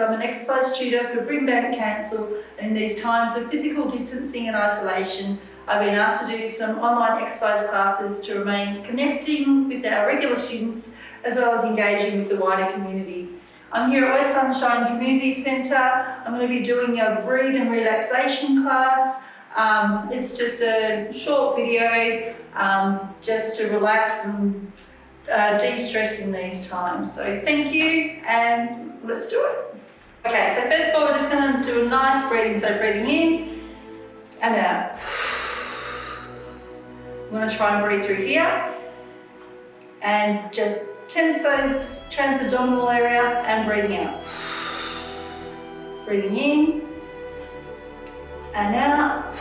I'm an exercise tutor for Bring Back Cancel, and in these times of physical distancing and isolation, I've been asked to do some online exercise classes to remain connecting with our regular students as well as engaging with the wider community. I'm here at West Sunshine Community Centre. I'm going to be doing a breathe and relaxation class. It's just a short video just to relax and de-stress in these times. So thank you, and let's do it. Okay, so first of all, we're just going to do a nice breathing. So breathing in and out. I'm going to try and breathe through here and just tense those transabdominal area and breathing out. Breathing in and out.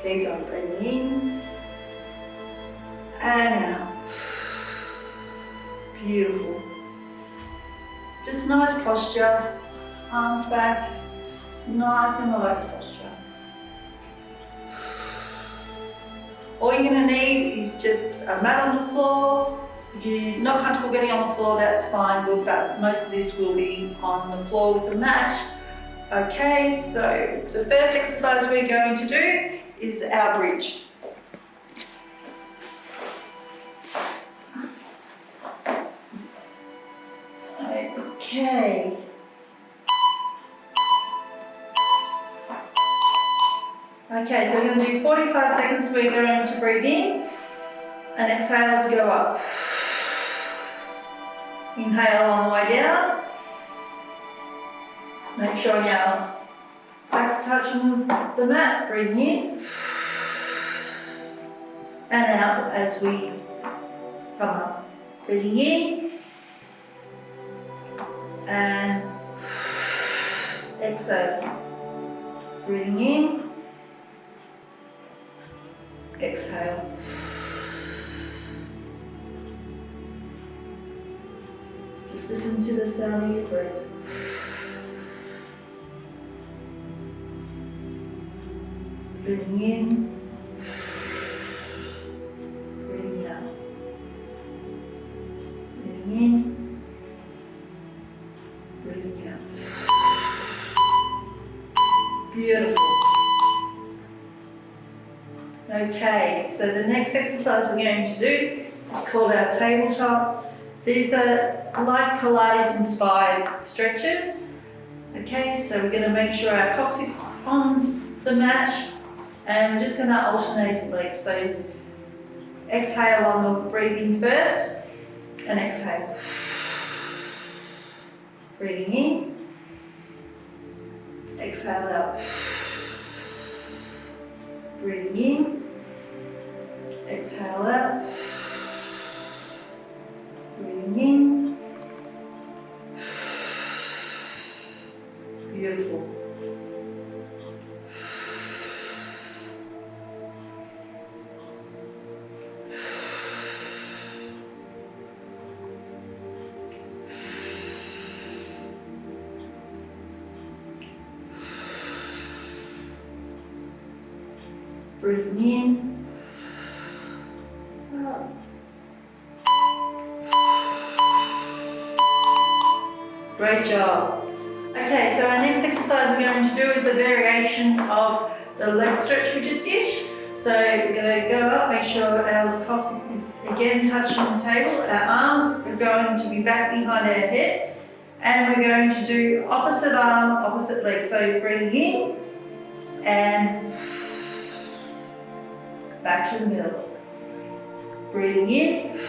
Keep going, breathing in and out. Beautiful. Just nice posture, arms back, just nice and relaxed posture. All you're going to need is just a mat on the floor. If you're not comfortable getting on the floor, that's fine, but most of this will be on the floor with a mat. Okay, so the first exercise we're going to do is our bridge. Okay. Okay, so we're going to do 45 seconds. We're going to breathe in and exhale as we go up. Inhale on the way down. Make sure your back's touching the mat. Breathing in and out as we come up. Breathing in and exhale. Breathing in. Exhale. Just listen to the sound of your breath. Breathing in, breathing out. Breathing in, breathing out. Beautiful. Okay, so the next exercise we're going to do is called our tabletop. These are like Pilates inspired stretches. Okay, so we're going to make sure our coccyx on the mat and we're just going to alternate the legs. So exhale on the breathing first and exhale. Breathing in, exhale out. Breathing in, exhale out. Breathing in. Beautiful. Breathing in. Out. Great job. Okay, so our next exercise we're going to do is a variation of the leg stretch we just did. So we're going to go up, make sure our coccyx is again touching the table. Our arms are going to be back behind our head. And we're going to do opposite arm, opposite leg. So breathing in and back to the middle. Breathing in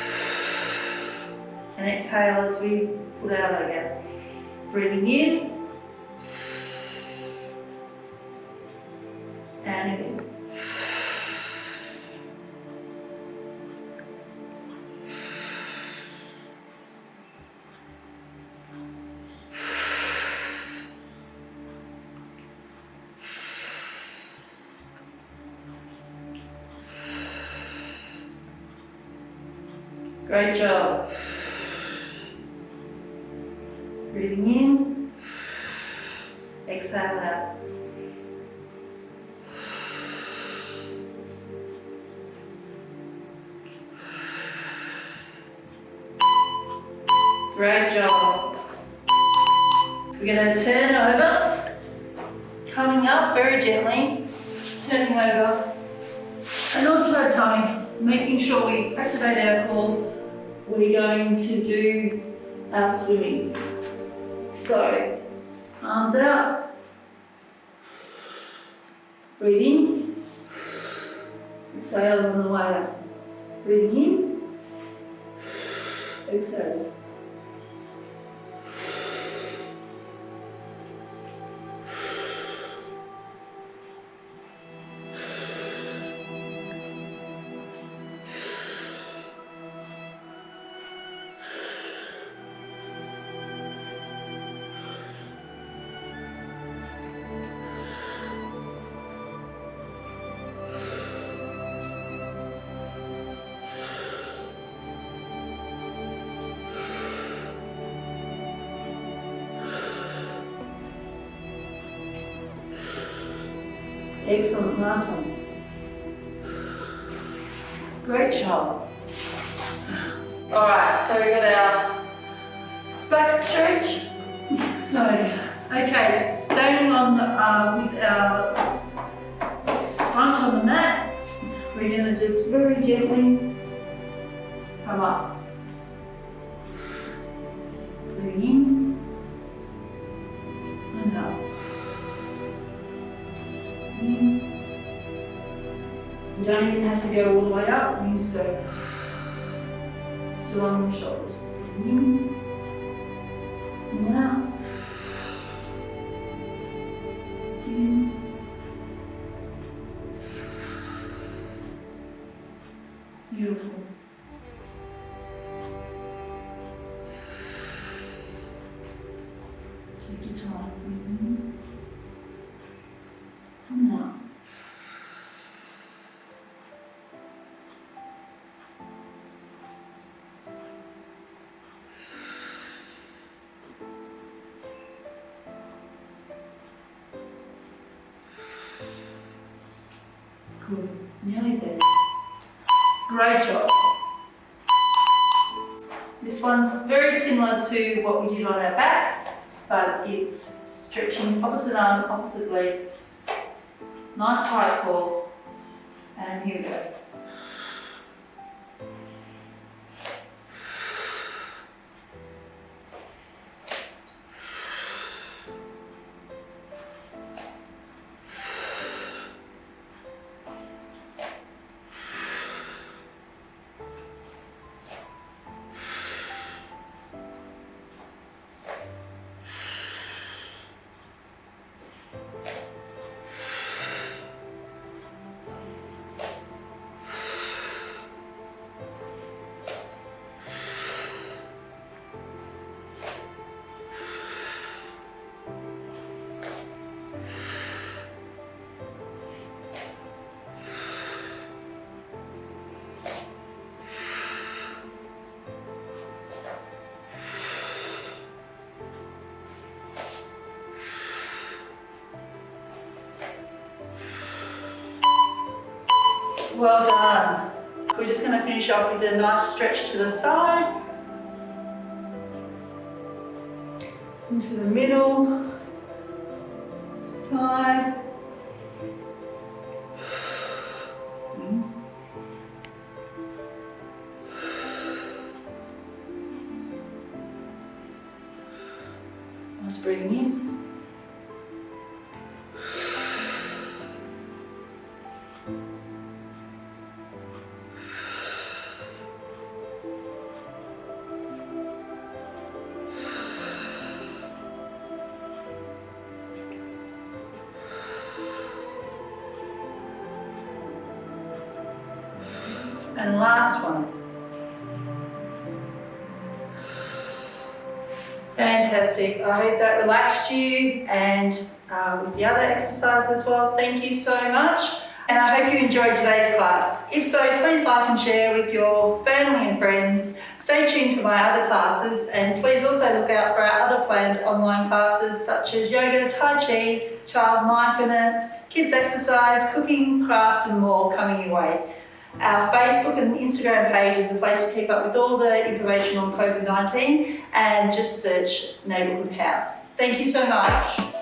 and exhale as we put our leg out. Breathing in and again. Great job. Breathing in, exhale out. Great job. We're going to turn over, coming up very gently, turning over, and onto our tummy, making sure we activate our core. We're going to do our swimming. So, arms out, breathe in, exhale on the way out. Breathing in, exhale. Excellent, nice one. Great job. All right, so we've got our back stretch. So, okay, staying on with our front on the mat, we're going to just very gently come up. Breathe in and up. You don't even have to go all the way up, you can just go still on your shoulders. In and out. In. Beautiful. Take your time. In and out. Good, nearly there. Great job. This one's very similar to what we did on our back, but it's stretching opposite arm, opposite leg. Nice tight core. And here we go. Well done. We're just going to finish off with a nice stretch to the side, into the middle, side. Nice breathing in. And last one. Fantastic. I hope that relaxed you and with the other exercise as well. Thank you so much. And I hope you enjoyed today's class. If so, please like and share with your family and friends. Stay tuned for my other classes and please also look out for our other planned online classes such as yoga, tai chi, child mindfulness, kids exercise, cooking, craft and more coming your way. Our Facebook and Instagram page is a place to keep up with all the information on COVID-19, and just search Neighbourhood House. Thank you so much.